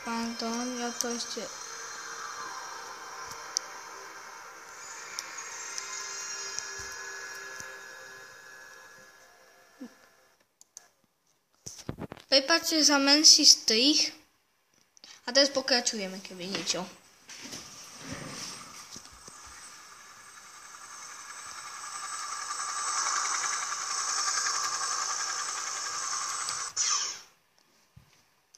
Pardon, ja to ešte... Prepáčte za menší strih. A teraz pokračujeme, keby niečo.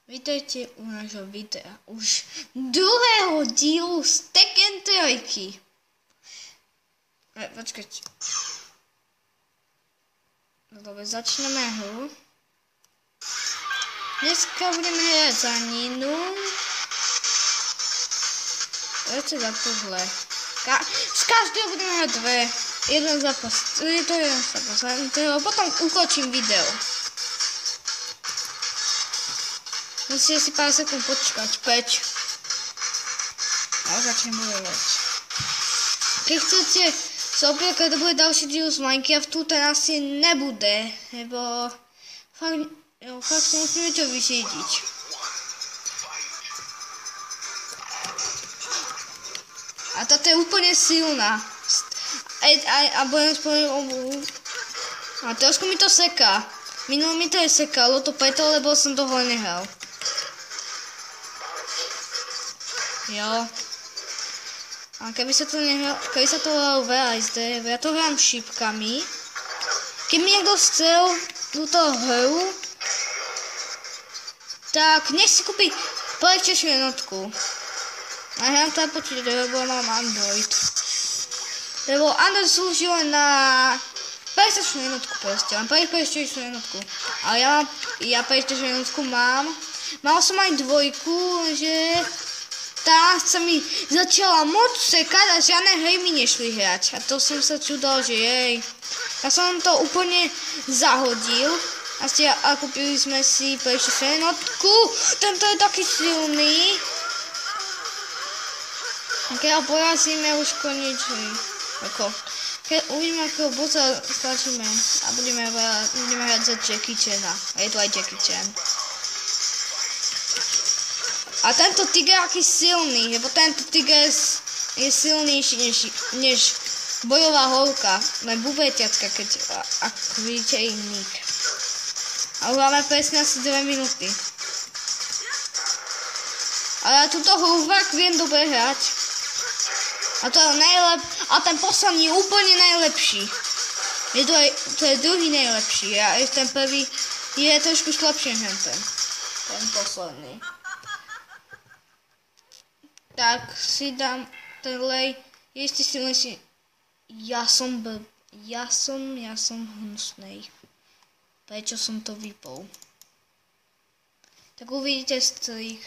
Vítajte u nášho videa už druhého dílu z Tekken 3. Počkajte. Dobre, začneme hru. Dneska budeme hrať za Ninu. Poďte za tohle. Z každého budeme hrať dve. Jeden zápas. Je to jeden zápas. Potom ukončím video. Musíte si pár sekúnd počkať. 5. A začnem bojovať. Keď chcete sa opäť, keď bude ďalší díl z Minecraftu, ten asi nebude. Lebo fakt musíme to vysiediť. A táto je úplne silná. A budem spomenúť obu. A trošku mi to seká. Minulé mi to je sekalo, to preto, lebo som toho nehral. Jo. A keby sa to hralo VSD, ja to hrám šípkami. Keď mi niekto chcel túto hru, tak nech si kúpi PlayStation jednotku. A hrám to aj počítač, lebo mám Android. Lebo Android slúži len na PlayStation jednotku proste, mám PlayStation jednotku. Ale ja PlayStation jednotku mám. Mal som aj dvojku, že tá sa mi začala moc sekať a žiadne hry mi nešli hrať. A to som sa čudol, že jej. Ja som to úplne zahodil. A kúpili sme si PlayStation jednotku. Tento je taký silný. Keď ho porazíme už konečne. Keď uvidíme, akého bossa stlačíme a budeme hrať za Jackie Chana. A je tu aj Jackie Chan. A tento tiger je aký silný, lebo tento tiger je silnejší než bojová holka. Len bubetiacka, ak vidíte jej nick. A už máme presne asi 2 minúty. Ale ja túto hru fakt viem dobre hrať. A ten posledný je úplne najlepší. To je druhý najlepší. A ten prvý je trošku slabší než ten posledný. Tak si dám ten lej. Jestli si myslí, ja som hnusnej. Prečo som to vypol? Tak uvidíte strich.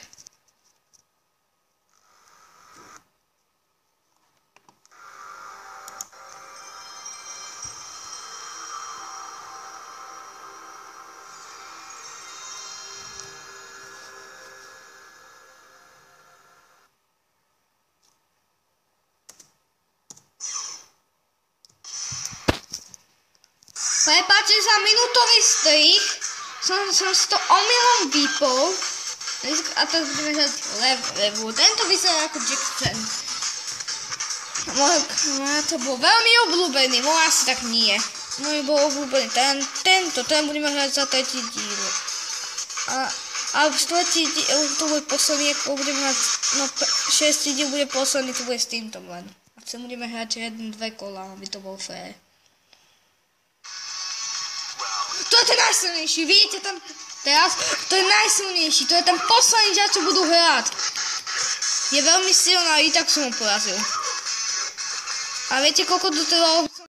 Prepáčte za minútový strich, som si to omylom vypol. A teraz budeme hrať levu. Tento vyzerá ako Jackie Chan. To bol veľmi obľúbený, môj asi tak nie. Môj bol obľúbený, ten budeme hrať za tretí díl. A v štvrtý díl, to bude posledný, ako budeme hrať, no 6. díl bude posledný, to bude s týmto len. A chcem budeme hrať 1-2 kola, aby to bol fair. To je ten najsilnejší, vidíte tam teraz? To je najsilnejší, to je ten posledný, čo budú hrať. Je veľmi silná, i tak som ho porazil. A viete, koľko to trvalo?